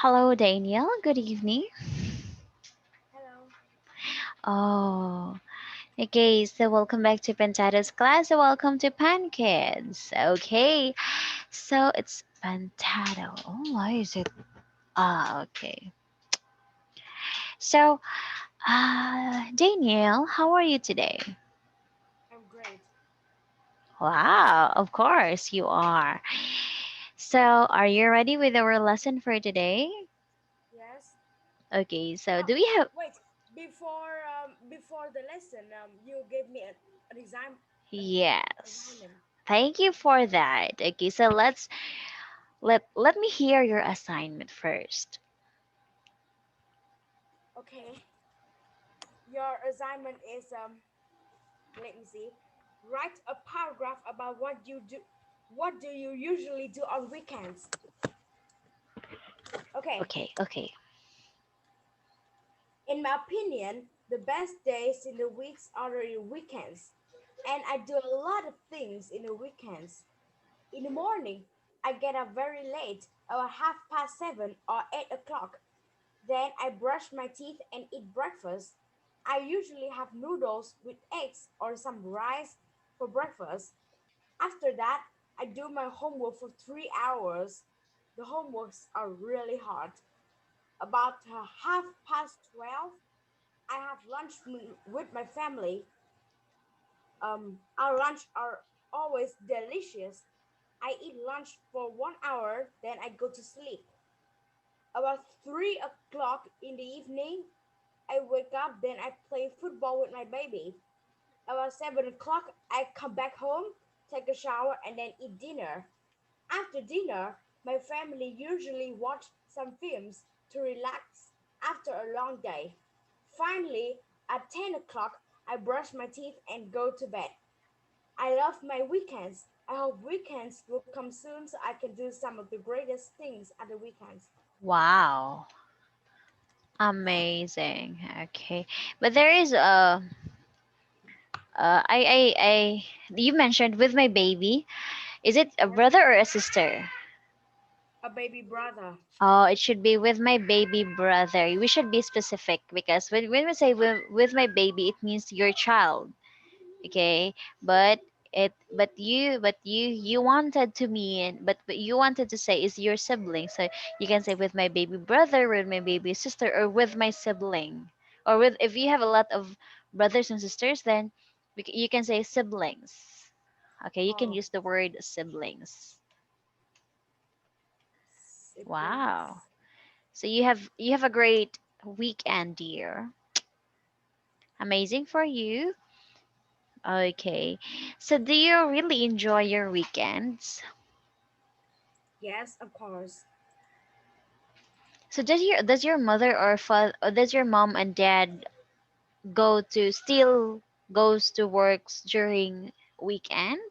Hello, Daniel. Good evening. Hello. Oh, okay. So welcome back to Pentato's class. So welcome to Pankids. Okay. So it's Pentato. Oh, why is it? Okay. So, Daniel, how are you today? I'm great. Wow, of course you are. So, are you ready with our lesson for today? Yes. Okay. So, Oh, do we have? wait. Before the lesson, you gave me an exam an Yes. assignment. Thank you for that. Okay. So let me hear your assignment first. Okay. Your assignment is let me see. Write a paragraph about what you do. What do you usually do on weekends? Okay. Okay, okay. In my opinion, the best days in the weeks are the weekends, and I do a lot of things in the weekends. In the morning, I get up very late, about 7:30 or 8 o'clock. Then I brush my teeth and eat breakfast. I usually have noodles with eggs or some rice for breakfast. After that, I do my homework for 3 hours. The homeworks are really hard. About 12:30, I have lunch with my family. Our lunch are always delicious. I eat lunch for 1 hour, then I go to sleep. About 3 o'clock in the evening, I wake up, then I play football with my baby. About 7 o'clock, I come back home, take a shower, and then eat dinner. After dinner, my family usually watch some films to relax after a long day. Finally, at 10 o'clock, I brush my teeth and go to bed. I love my weekends. I hope weekends will come soon so I can do some of the greatest things at the weekends. Wow. Amazing. Okay. But there is I you mentioned with my baby. Is it a Yes, brother or a sister? a baby brother. Oh, it should be with my baby brother. We should be specific because when we say with my baby, it means your child. Okay, but you wanted to mean but you wanted to say is your sibling, so you can say with my baby brother, with my baby sister, or with my sibling, or with if you have a lot of brothers and sisters, then you can say siblings. Okay, you can Oh, use the word siblings. Wow. siblings. So you have a great weekend, dear. Amazing for you. Okay, so do you really enjoy your weekends? Yes, of course. So does your mother or father, or does your mom and dad still goes to works during weekend?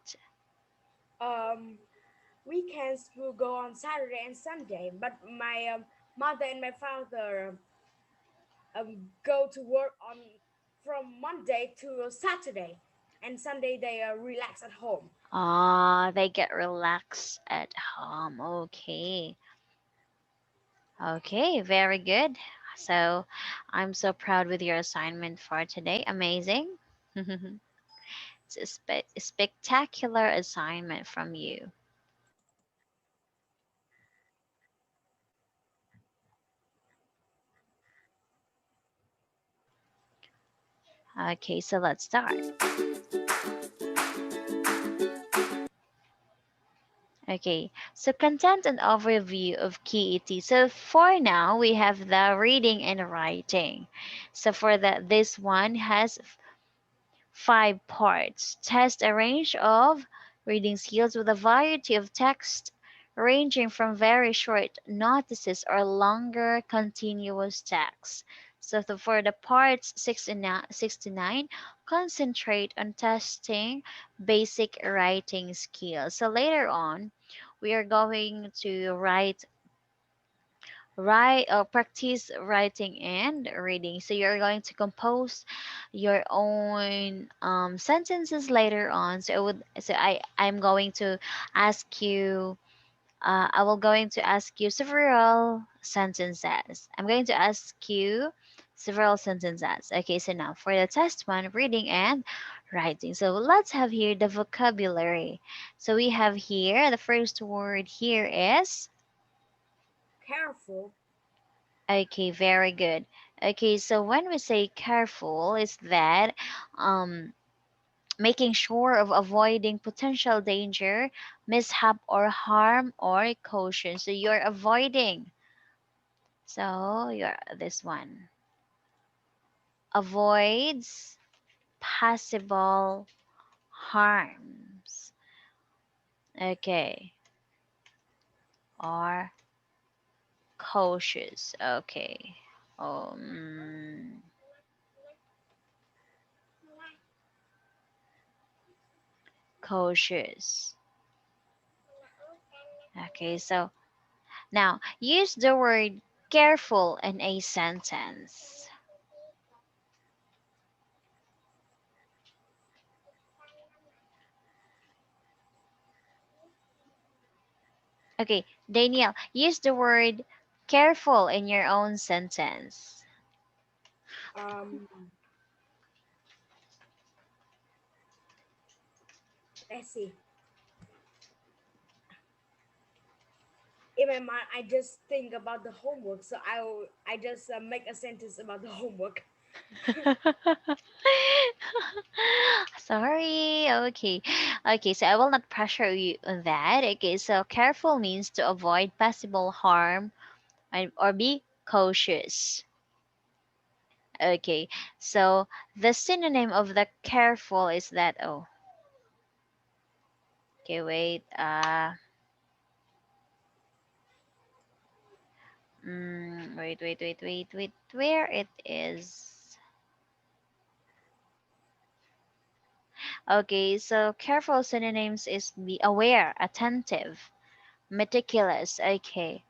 Um, Weekends will go on Saturday and Sunday, but my mother and my father go to work on from Monday to Saturday, and Sunday they relax at home. Ah, they get relaxed at home. Okay. Okay, very good. So I'm so proud with your assignment for today. Amazing. It's a spectacular assignment from you. Okay, so let's start. Okay, so content and overview of KET. So for now, we have the reading and writing. So for this one has five parts. Test a range of reading skills with a variety of text ranging from very short notices or longer continuous text. So for the parts 6 to 9, concentrate on testing basic writing skills. So later on, we are going to write or practice writing and reading. So you're going to compose your own sentences later on. So I'm going to ask you I will going to ask you several sentences. I'm going to ask you several sentences. Okay, so now for the test one, reading and writing. So let's have here the vocabulary. So we have here the first word here is Careful. okay, very good. Okay, so when we say careful, is that um making sure of avoiding potential danger, mishap or harm or caution. So you're avoiding. So you're this one. Avoids possible harms. Okay. Or cautious. Okay. Um, cautious. Okay, so now use the word careful in a sentence. Okay, Danielle, use the word careful in your own sentence. Um, let's see. In my mind, I just think about the homework, so I just make a sentence about the homework. Sorry. Okay. Okay, so I will not pressure you on that. Okay, so careful means to avoid possible harm or be cautious. Okay, so the synonym of the careful is that, oh, okay, wait. Wait. Where it is? Okay, so careful synonyms is be aware, attentive, meticulous. Okay.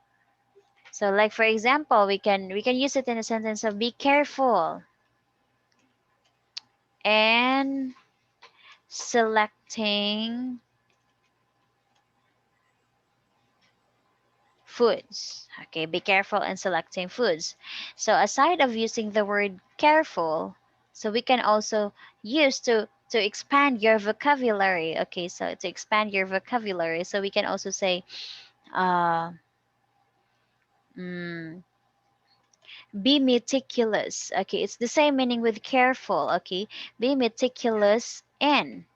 So like for example, we can use it in a sentence of be careful and selecting foods. Okay, be careful in selecting foods. So aside of using the word careful, so we can also use to expand your vocabulary. Okay, so to expand your vocabulary, so we can also say uh, mm, be meticulous. Okay, it's the same meaning with careful. Okay, be meticulous in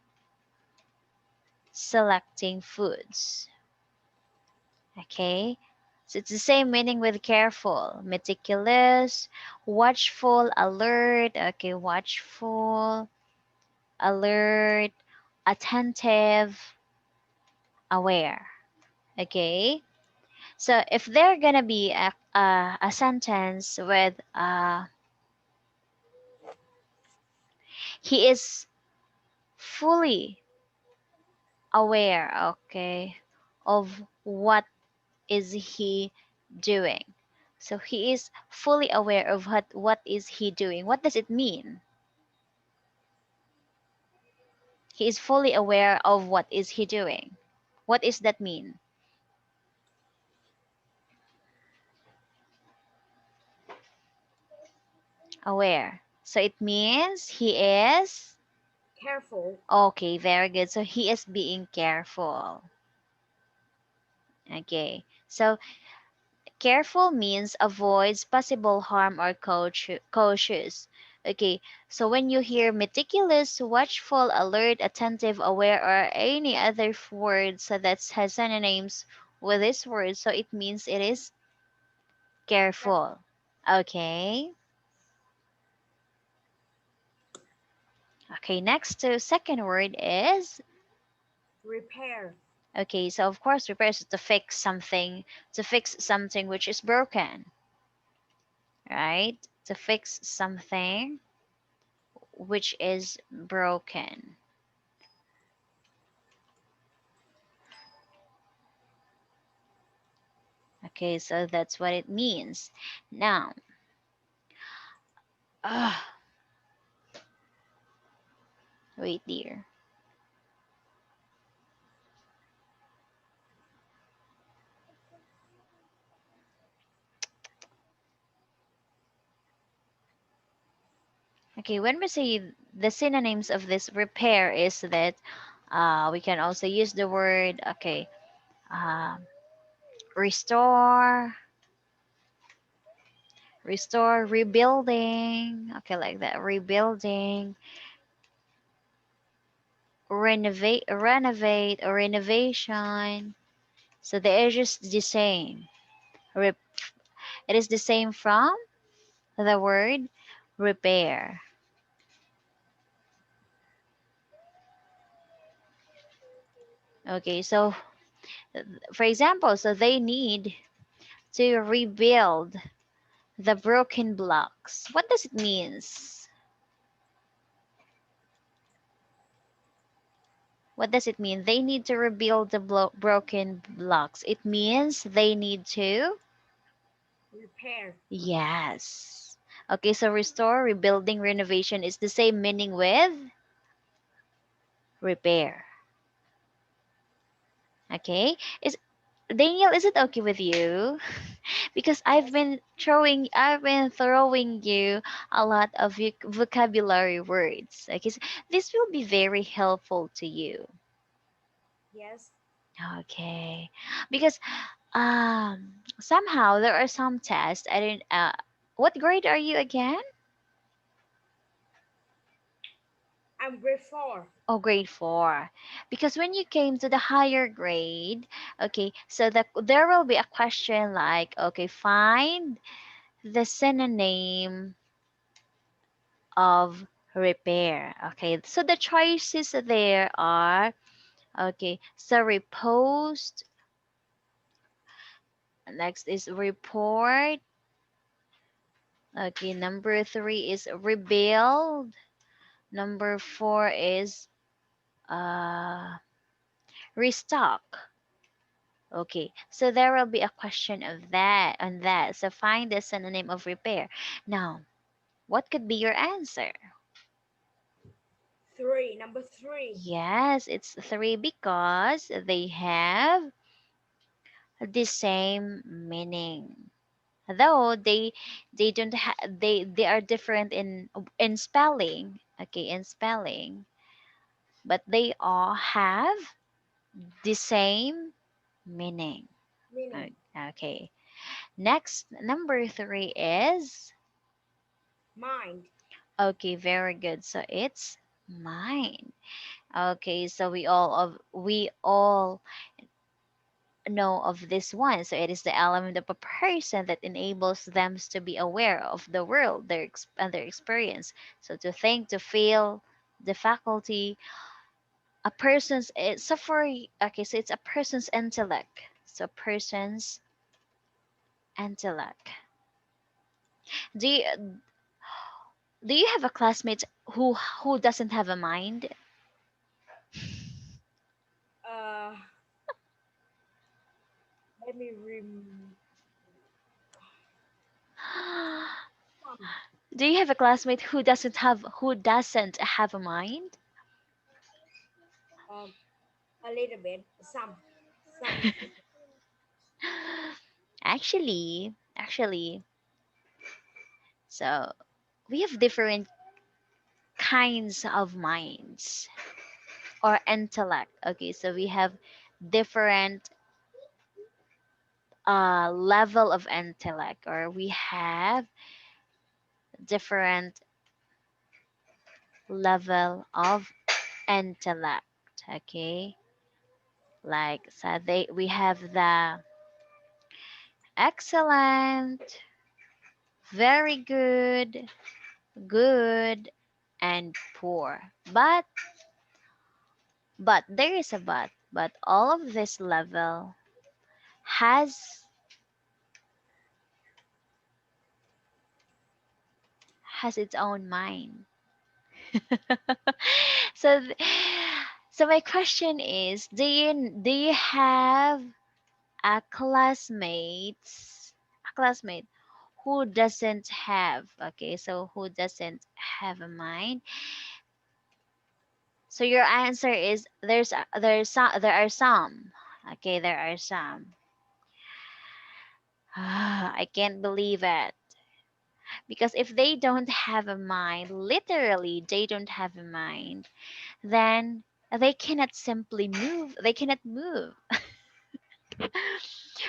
selecting foods. Okay, so it's the same meaning with careful, meticulous, watchful, alert. Okay, watchful, alert, attentive, aware. Okay, so if there gonna be a sentence with he is fully aware, okay, of what is he doing. So he is fully aware of what is he doing. What does it mean? He is fully aware of what is he doing. What does that mean? Aware. So it means he is Careful. okay, very good. So he is being careful. Okay. So careful means avoids possible harm or cautious. Okay, so when you hear meticulous, watchful, alert, attentive, aware, or any other words so that has synonyms with this word, so it means it is Careful. careful. Okay. Okay, next to second word is Repair. okay, so of course repairs is to fix something which is broken, right? To fix something which is broken. Okay, so that's what it means. Now, uh, wait, dear. Okay, when we say the synonyms of this repair is that we can also use the word, okay, uh, restore, rebuilding, okay, like that, rebuilding, renovate, or renovation. So they are just the same. Rep- it is the same from the word repair. Okay, so for example, so they need to rebuild the broken blocks. What does it means? What does it mean? They need to rebuild the broken blocks. It means they need to. Repair. Yes. Okay, so restore, rebuilding, renovation is the same meaning with repair. Okay? Is Daniel, is it okay with you? Because Yes. I've been throwing you a lot of vocabulary words. Okay, so this will be very helpful to you. Yes. Okay, because somehow there are some tests I didn't. What grade are you again? I'm grade 4. Oh, grade four. Because when you came to the higher grade, okay, so there will be a question like, okay, find the synonym of repair. Okay, so the choices there are, okay, so repost, next is report, okay, number three is rebuild, number four is uh restock. Okay, so there will be a question of that on that. So find the synonym of repair. Now, what could be your answer? 3. Number 3. Yes, it's three because they have the same meaning. Though they don't they are different in spelling. Okay, in spelling, but they all have the same meaning. Meaning. Okay. Next, number three is Mind. okay, very good. So it's mine. Okay, so we all know of this one. So it is the element of a person that enables them to be aware of the world, and their experience. So to think, to feel, the faculty, a person's so for okay, so it's a person's intellect. So person's intellect. Do you do you have a classmate who doesn't have a mind? Uh, let me rem. Some. Do you have a classmate who doesn't have a mind? Um, a little bit. Some. Some. Actually, so we have different kinds of minds or intellect. Okay, so we have different level of intellect, or we have different level of intellect. Okay, like so we have the excellent, very good, good, and poor. But there is a but all of this level has its own mind. so th- so my question is, do you have a classmate who doesn't have, okay, so who doesn't have a mind? So your answer is there are some. Okay, there are some. I can't believe it. Because if they don't have a mind, literally, they don't have a mind, then they cannot simply move. They cannot move.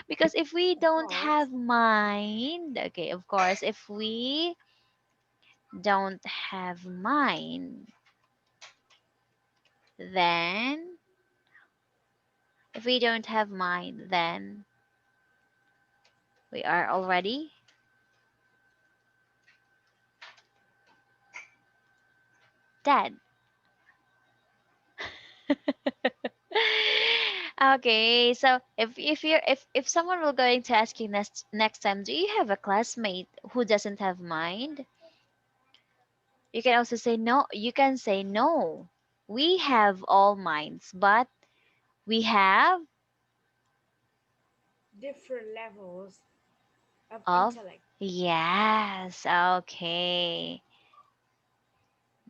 Because if we Of don't course. have mind, okay, of course, if we don't have mind, then if we don't have mind, then we are already dead. Okay, so if someone will going to ask you next time, do you have a classmate who doesn't have mind? You can also say no. You can say no. We have all minds, but we have Different levels of of intellect. yes. Okay.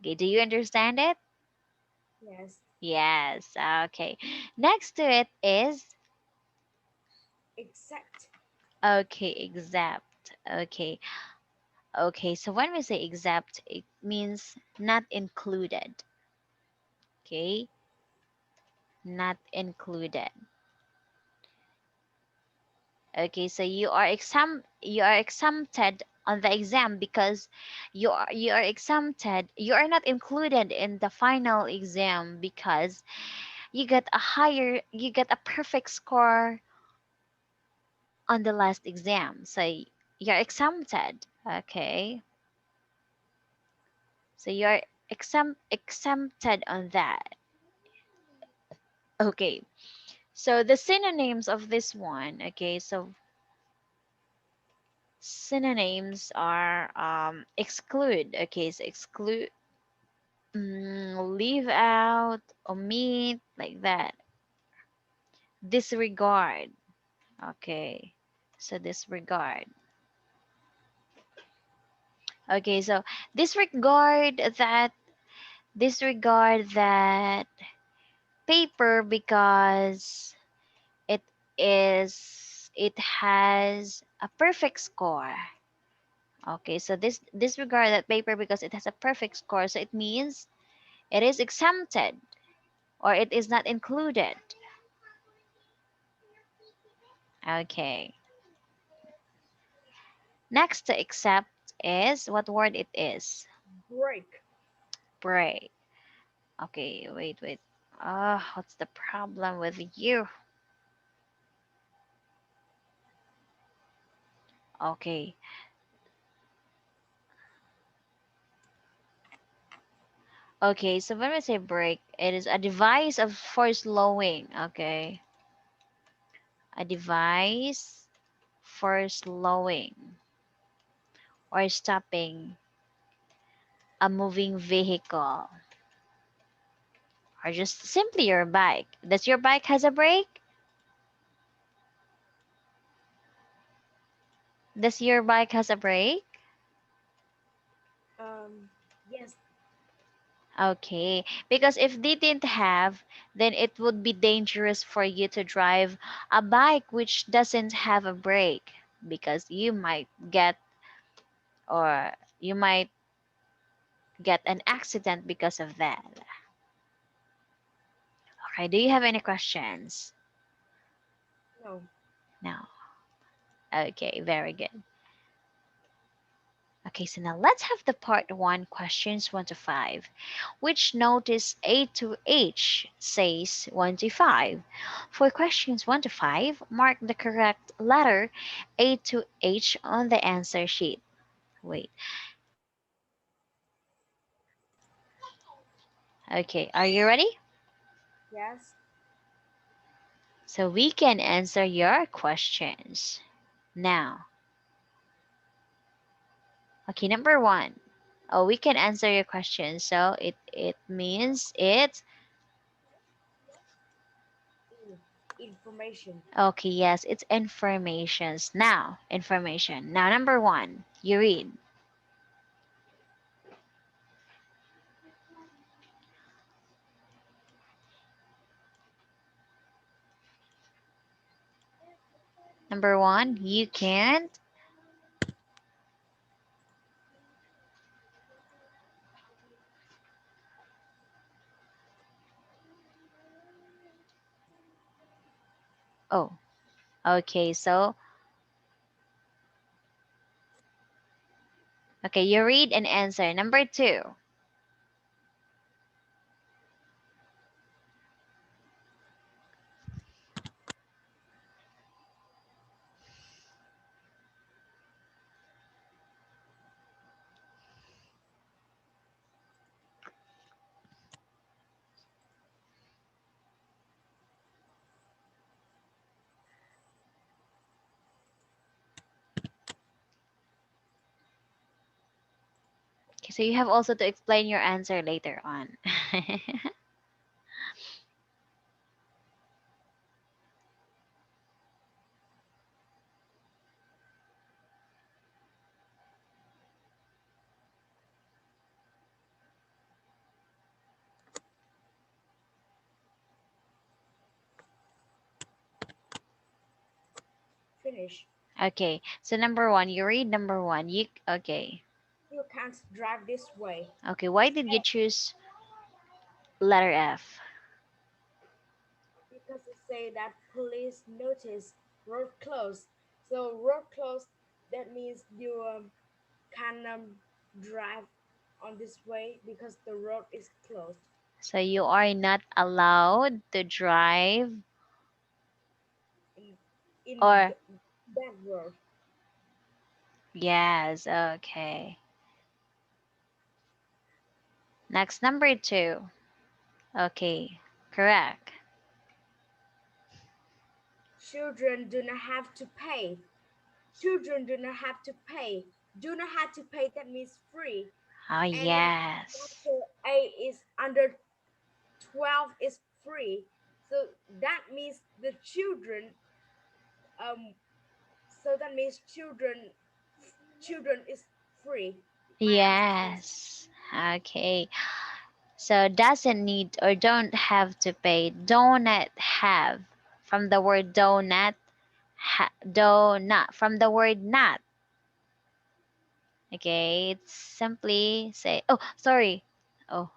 Okay, do you understand it? Yes. Yes. Okay. Next to it is Except. okay, except. Okay. Okay, so when we say except, it means not included. Okay? Not included. Okay, so you are exempted on the exam because you are exempted. You are not included in the final exam because you get a perfect score on the last exam. So you're exempted. Okay? So you're exempted on that. Okay. So the synonyms of this one, okay, so synonyms are exclude, okay, so exclude, leave out, omit, like that. Disregard, okay, so disregard. Okay, so disregard that disregard that paper because it it has a perfect score. Okay, so this disregard that paper because it has a perfect score. So it means it is exempted or it is not included. Okay. Next to accept is what word it is? Break. Break. Okay, wait. Ah, what's the problem with you? Okay. Okay, so when we say break, it is a device of for slowing. Okay. A device for slowing or stopping a moving vehicle. Or just simply your bike. Does your bike has a brake? Does your bike has a brake? Yes. Okay, because if they didn't have, then it would be dangerous for you to drive a bike which doesn't have a brake because you might get or you might get an accident because of that. Okay, do you have any questions? No. No. Okay, very good. Okay, so now let's have the part 1 questions 1 to 5, which notice A to H says 1 to 5. For questions 1 to 5, mark the correct letter A to H on the answer sheet. Wait, okay, are you ready? Yes. So we can answer your questions now. Okay, number 1. Oh, we can answer your question. So it means it's E. Information. okay, yes, it's informations. Now, information. Now, number 1, you read. Number 1, you can't Oh, okay. So, okay, you read and answer. Number two. Okay, so you have also to explain your answer later on. Finish. Okay, so number one, you read number one. You okay? You can't drive this way. Okay, why did you choose letter F? Because it say that police notice road closed. So road closed, that means you can drive on this way because the road is closed So you are not allowed to drive, in, in or that road. yes, okay. Next, number two. Okay, correct. Children do not have to pay. Children do not have to pay. Do not have to pay. That means free. Oh And yes. after A is under 12 is free. So that means the children um that means children is free. My answer. Yes. Okay. So doesn't need or don't have to pay. Donut have from the word donut. Donut from the word not. Okay, it's simply say. Oh, sorry. Oh,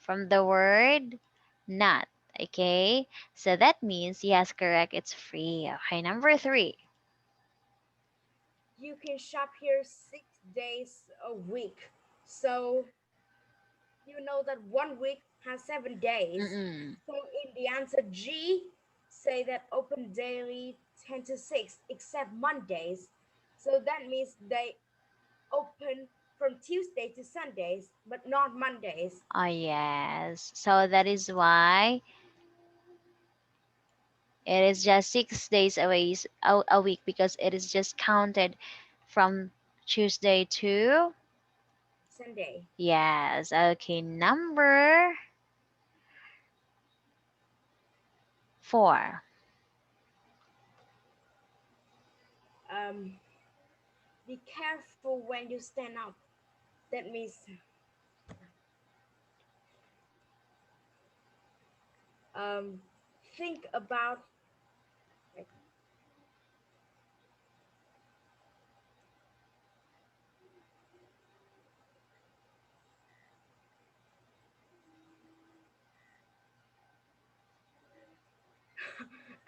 from the word not. Okay, so that means yes, correct. It's free. Okay, number three. You can shop here 6 days a week. So you know that 1 week has 7 days. Mm-mm. So in the answer G, say that open daily 10 to 6, except Mondays. So that means they open from Tuesday to Sundays, but not Mondays. Oh yes. So that is why it is just 6 days a week because it is just counted from Tuesday to Sunday. yes. Okay, number four. Um, be careful when you stand up. That means um, think about.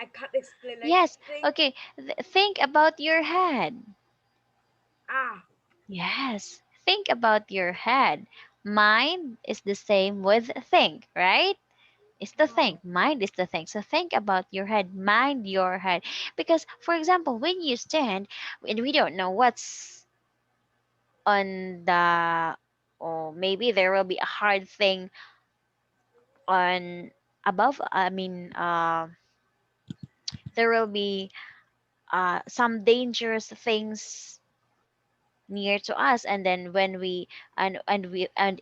I can't explain. Like Yes. think. Okay. Think about your head. Ah, Yes. Think about your head. Mind is the same with think, right? It's the oh, think. Mind is the think. So think about your head. Mind your head. Because, for example, when you stand and we don't know what's on the, or maybe there will be a hard thing on above, I mean, there will be some dangerous things near to us, and then when we and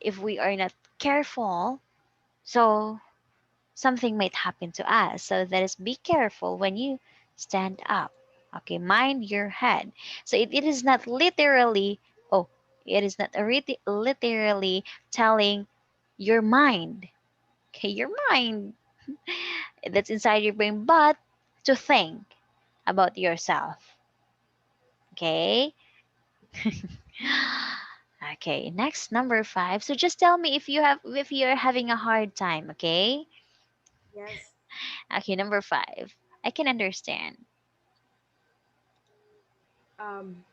if we are not careful, so something might happen to us. So that is be careful when you stand up. Okay, mind your head. So it is not literally, oh, it is not literally telling your mind. Okay, your mind that's inside your brain, but to think about yourself. Okay. Okay, next number five. So just tell me if you're having a hard time, okay? yes. Okay, number five. I can understand. Um,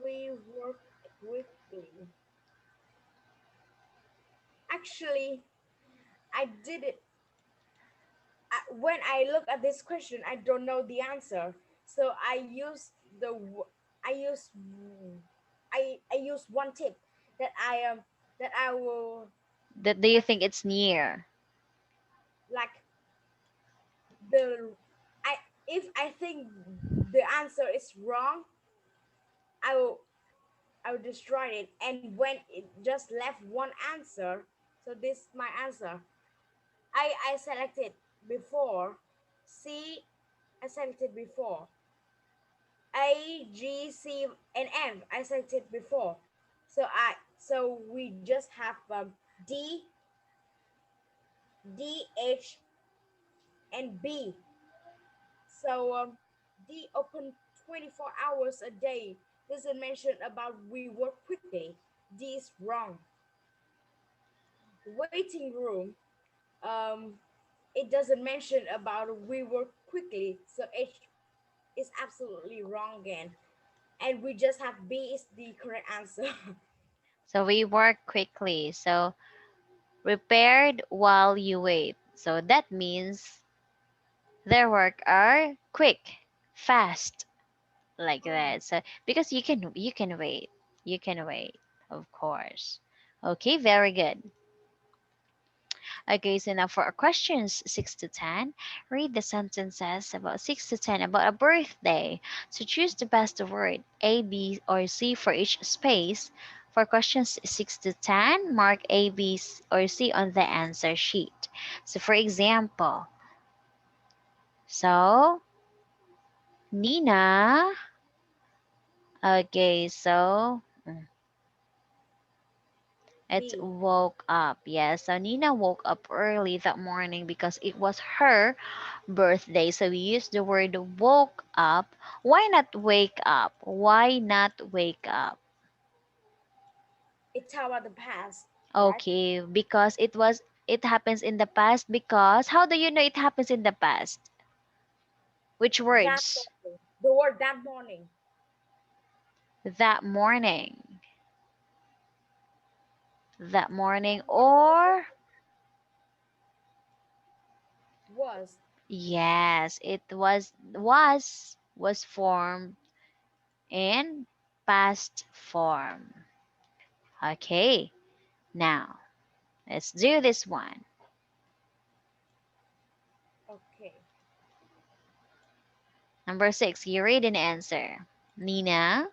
we work quickly. Actually, I did it. When I look at this question, I don't know the answer. So I use I use one tip that I will That do you like think it's near? like the I if I think the answer is wrong, I will I will destroy it. And when it just left one answer, so this is my answer. I selected before. C I selected before. A, G, C, and M. I selected before. So we just have D, D, H, and B. So D open 24 hours a day. Doesn't mention about we work quickly. D is wrong. Waiting room. Um, it doesn't mention about we work quickly. So H is absolutely wrong again. And we just have B is the correct answer. So we work quickly. So repaired while you wait. So that means their work are quick, fast, like Mm, that. So because you can wait. You can wait, of course. Okay, very good. Okay, so now for our questions 6 to 10, read the sentences about 6 to 10 about a birthday. So choose the best word, A, B, or C for each space. For questions 6 to 10, mark A, B, or C on the answer sheet. So for example, so Nina, okay, so it's B. woke up. Yes, so Nina woke up early that morning because it was her birthday. So we use the word woke up. Why not wake up? Why not wake up? It's about the past, right? Okay, because it happens in the past because how do you know it happens in the past? Which That words? morning. The word that morning That morning. That morning was or was yes, it was formed in past form. Okay, now let's do this one. okay. Number six, you read and answer. Nina,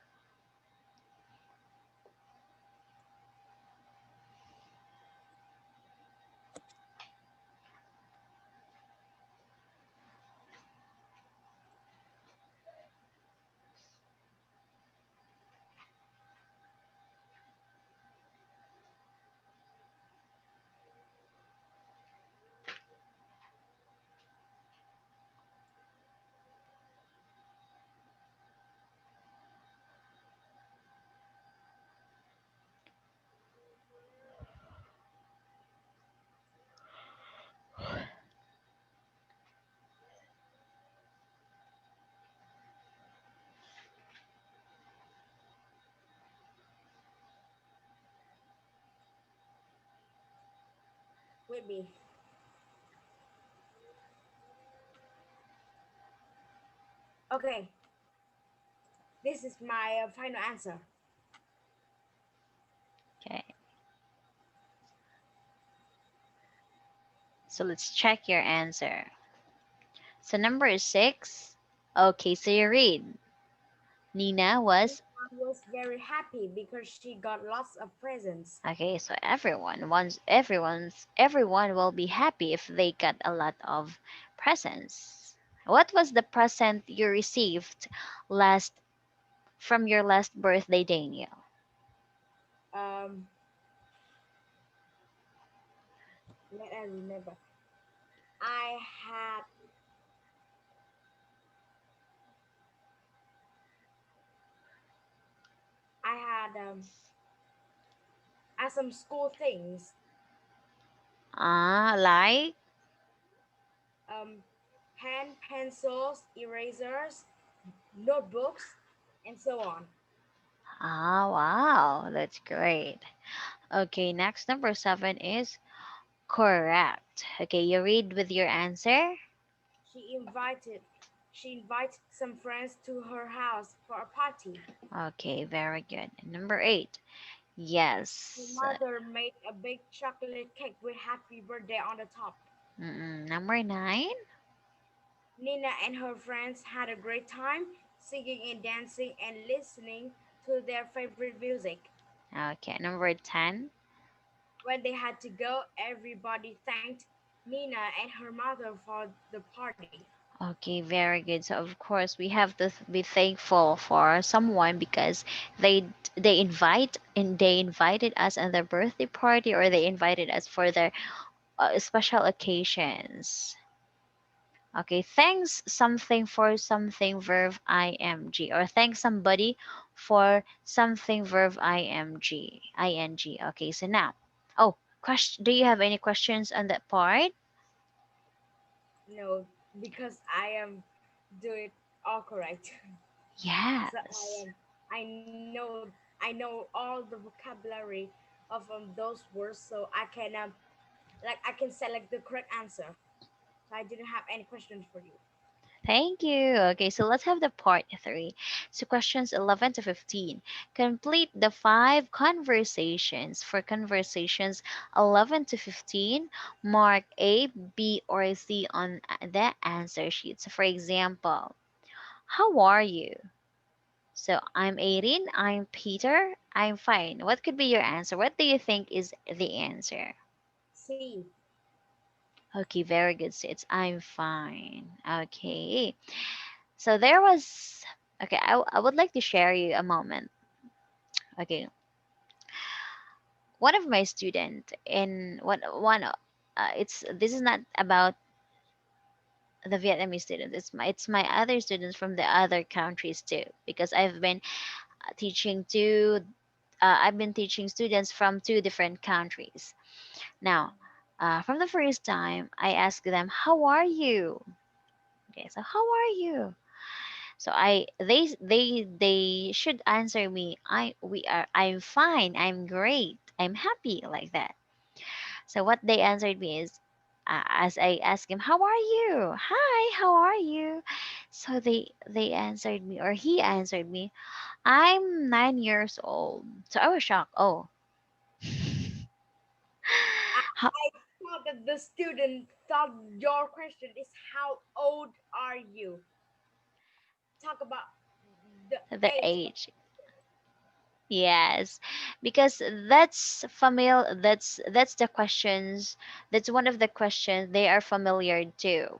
With me. Okay. This is my final answer. okay, so let's check your answer. So number six, okay, so you read. Nina was, I was very happy because she got lots of presents. okay, so everyone will be happy if they got a lot of presents. What was the present you received last from your last birthday, Daniel? Um, let I remember. I had I had some school things. Ah, like? um, pen, pencils, erasers, notebooks, and so on. Ah, wow, that's great. Okay, next number seven is correct. Okay, you read with your answer. She invited she invited some friends to her house for a party. Okay, very good. Number eight. Her Yes. mother made a big chocolate cake with happy birthday on the top. Number nine. Nina and her friends had a great time singing and dancing and listening to their favorite music. Okay, number 10. When they had to go, everybody thanked Nina and her mother for the party. Okay, very good. So of course we have to be thankful for someone because they invited us on their birthday party, or they invited us for their special occasions. Okay, thanks something for something verb ing, or thanks somebody for something verb ing. Okay, so now, oh, question. Do you have any questions on that part? No, because I am do it all correct. So Yes. I know all the vocabulary of those words, so I can like I can select the correct answer. So I didn't have any questions for you. Thank you. Okay, so let's have the part three. So questions 11 to 15. Complete the five conversations. For conversations 11 to 15, mark A, B, or C on the answer sheet. So for example, how are you? So I'm 18, I'm Peter, I'm fine. What could be your answer? What do you think is the answer? C. Okay, very good. So it's I'm fine. Okay. So there was, okay, I would like to share you a moment. Okay, one of my student in one it's this is not about the Vietnamese students. It's my other students from the other countries too, because I've been teaching students from two different countries. Now, from the first time, I asked them, "How are you?" Okay, so how are you? So they should answer me. I'm fine. I'm great. I'm happy, like that. So what they answered me is, as I asked him, "How are you?" "Hi, how are you?" So they answered me, or he answered me, "I'm 9 years old." So I was shocked. Oh, how, I thought that the student thought your question is how old are you? Talk about the the age. age. Yes, because that's familiar. That's the questions. That's one of the questions they are familiar to.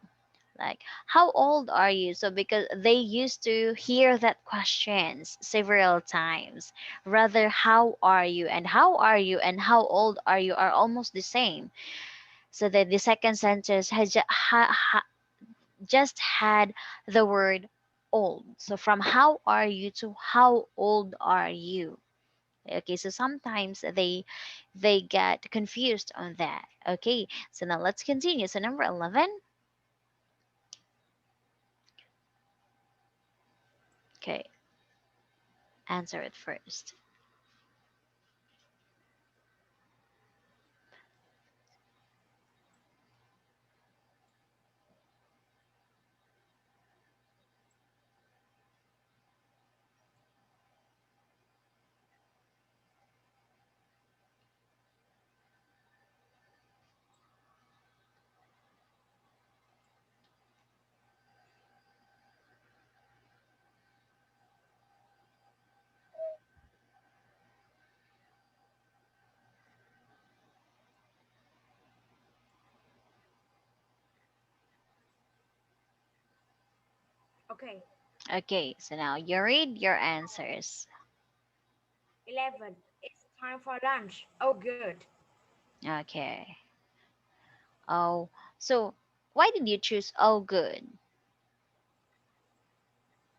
Like, how old are you? So because they used to hear that questions several times. Rather, how are you, and how are you, and how old are you are almost the same. So that the second sentence just had the word old. So from how are you to how old are you? Okay, so sometimes they get confused on that. Okay, so now let's continue. So number 11. Okay, answer it first. Okay. Okay, so now you read your answers. 11. It's time for lunch. Oh, good. Okay. Oh, so why did you choose oh good?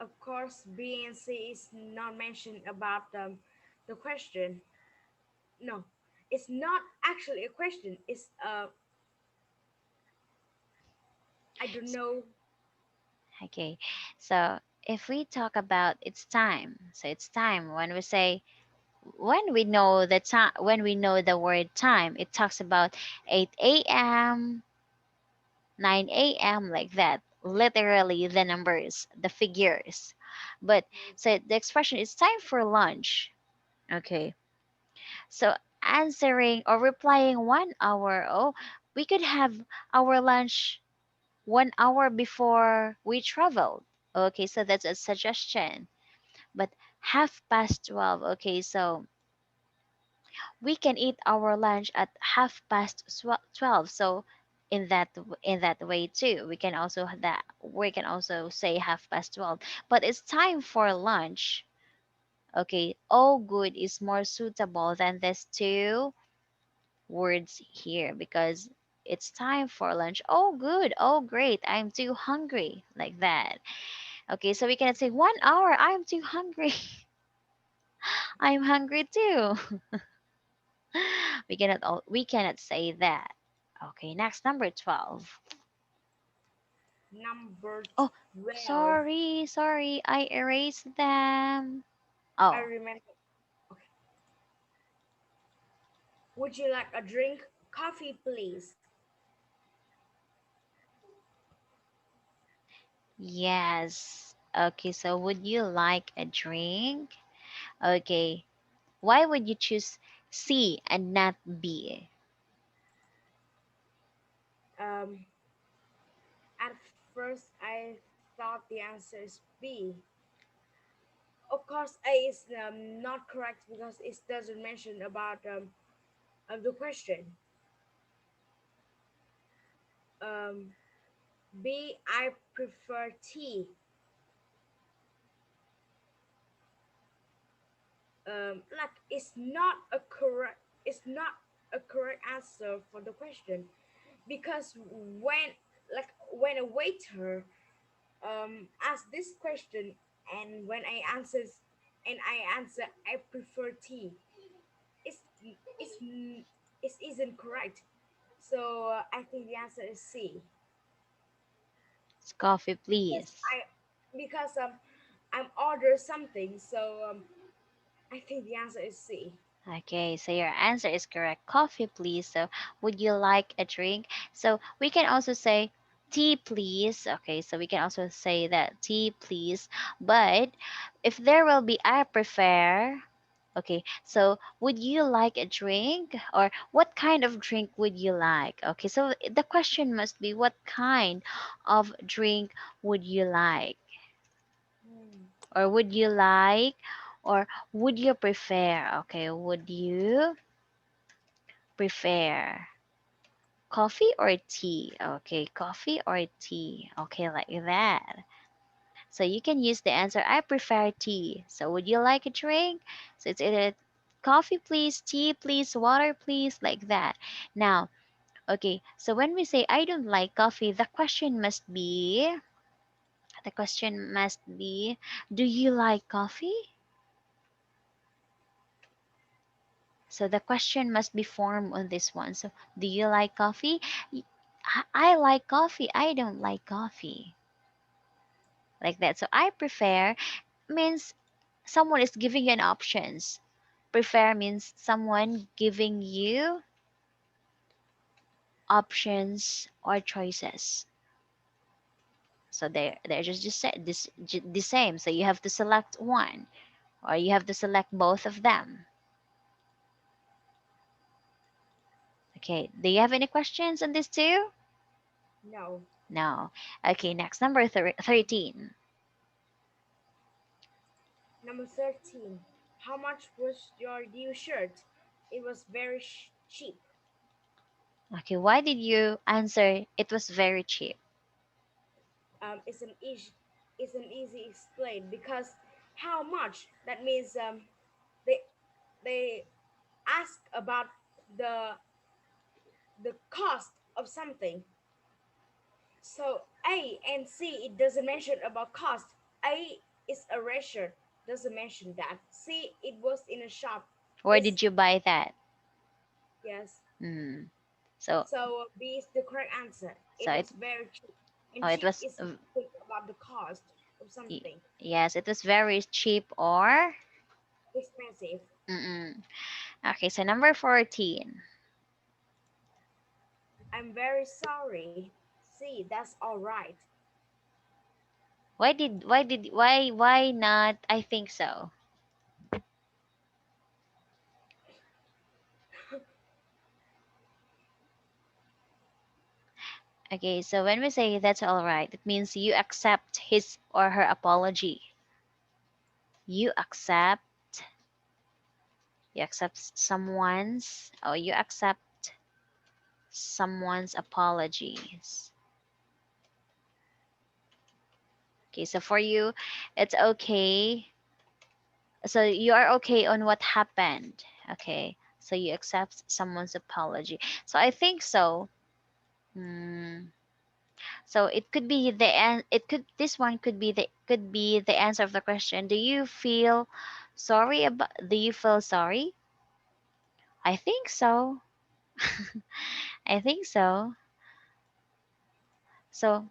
Of course, B and C is not mentioned about the question. No, it's not actually a question. It's I don't know. Okay, so if we talk about it's time, so it's time when we say when we know the time when we know the word time, it talks about 8 a.m., 9 a.m. like that. Literally the numbers, the figures. But so the expression is time for lunch. Okay. So answering or replying 1 hour, oh, we could have our lunch 1 hour before we traveled. Okay, so that's a suggestion. But 12:30. Okay, so we can eat our lunch at 12:30. So in that way too, we can also say 12:30. But it's time for lunch. Okay, all good is more suitable than these two words here because it's time for lunch. Oh, good. Oh, great. I'm too hungry. Like that. Okay, so we cannot say 1 hour. I'm too hungry. I'm hungry too. We cannot say that. Okay, next number 12. Number Oh, 12. sorry. I erased them. I Oh, remember. Okay. Would you like a drink? Coffee, please. yes. Okay, so would you like a drink? Okay. Why would you choose C and not B? Um, at first, I thought the answer is B. Of course, A is not correct because it doesn't mention about the question. Um, B, I prefer tea. Like it's not a correct answer for the question because when a waiter asks this question and when I answer I prefer tea, it's it's it isn't correct. So I think the answer is C It's coffee, because please. I'm order something. So I think the answer is C. Okay, so your answer is correct. Coffee, please. So, would you like a drink? So, we can also say tea, please. Okay, so we can also say that tea, please. But if there will be I prefer, okay, so would you like a drink? Or what kind of drink would you like? Okay, so the question must be what kind of drink would you like? Hmm. Or would you like? Or would you prefer? Okay, would you prefer coffee or tea? Okay, coffee or tea? Okay, like that. So you can use the answer I prefer tea. So would you like a drink? So it's either coffee please, tea please, water please, like that. Now, okay, so when we say I don't like coffee, the question must be, do you like coffee? So the question must be formed on this one. So do you like coffee? I like coffee. I don't like coffee. Like that. So I prefer means someone is giving you an options. Prefer means someone giving you options or choices. So they're just the same. So you have to select one or you have to select both of them. Okay. Do you have any questions on this too? No. No. Okay, next number 13. Number 13. How much was your new shirt? It was very cheap. Okay, why did you answer it was very cheap? It's an easy explain because how much that means they they ask about the the cost of something. So A and C it doesn't mention about cost. A is a ratio, doesn't mention that. C it was in a shop. Where Is did you buy that? yes. Hmm. So So B is the correct answer. so It it was very cheap. Oh, And it cheap was is think about the cost of y- something. yes, it was very cheap or Expensive. mm-mm. Okay, so number 14. I'm very sorry. See, that's all right. Why not I think so? Okay, so when we say that's all right, it means you accept his or her apology. You accept you accept someone's apologies. Okay, so for you, it's okay. So you are okay on what happened. Okay, so you accept someone's apology. So I think so. Hmm. So it could be it could this one could be the answer of the question. Do you feel sorry? I think so. I think so. So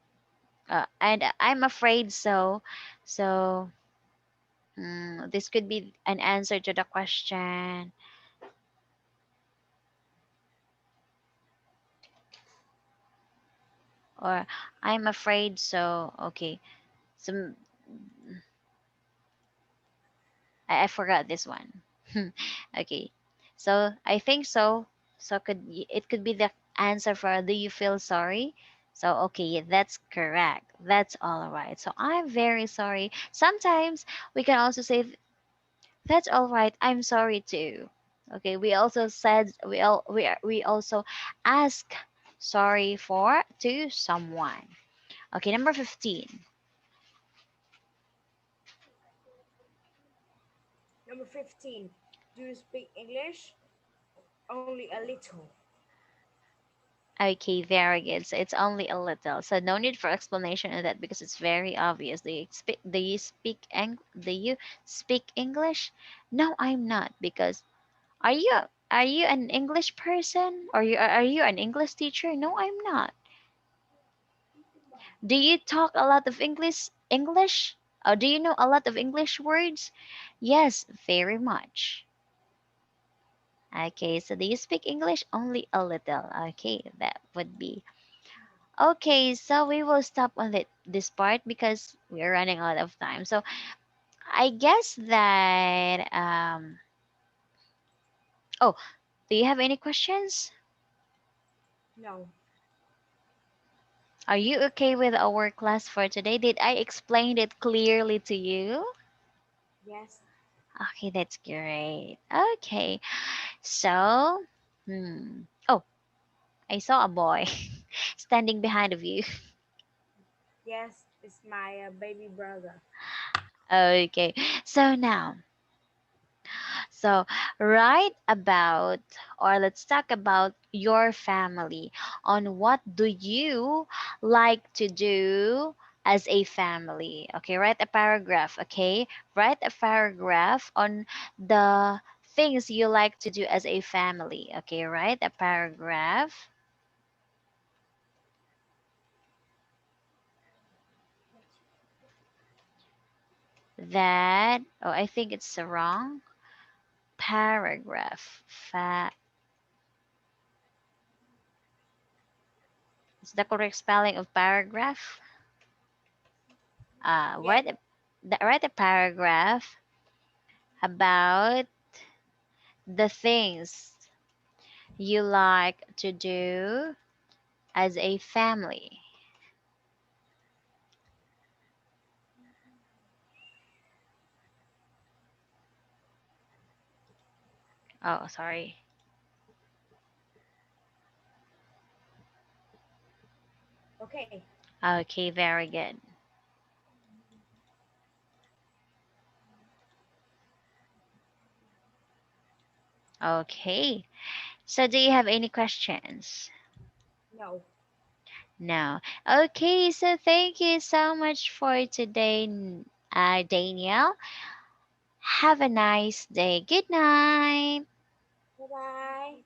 and I'm afraid so. So this could be an answer to the question. Or I'm afraid so. Okay. So I forgot this one. Okay. So I think so. So it could be the answer for do you feel sorry? So okay, yeah, that's correct. That's all right. So I'm very sorry. Sometimes we can also say that's all right. I'm sorry too. Okay, we also said we also ask sorry for to someone. Okay, number 15. Number 15. Do you speak English? Only a little. Okay, very good. So it's only a little. So no need for explanation on that because it's very obvious. Do you speak English? No, I'm not because are you an English person or are you an English teacher? No, I'm not. Do you talk a lot of English? Or do you know a lot of English words? Yes, very much. Okay, so do you speak English? Only a little. Okay, that would be okay, so we will stop on this part because we're running out of time. So I guess that oh, do you have any questions? No. Are you okay with our class for today? Did I explain it clearly to you? Yes. Okay, that's great. Okay, so oh, I saw a boy standing behind of you. Yes, it's my baby brother. Okay, so now so, write about, or let's talk about your family on what do you like to do as a family. Okay, write a paragraph. Okay, write a paragraph on the things you like to do as a family. Okay, write a paragraph that, oh, I think it's the wrong paragraph. Is the correct spelling of paragraph? uh, Yeah. write a, write a paragraph about the things you like to do as a family. Oh, sorry. Okay. Okay, very good. Okay. So, do you have any questions? No. No. Okay, so thank you so much for today, Danielle. Have a nice day. Good night. Bye bye.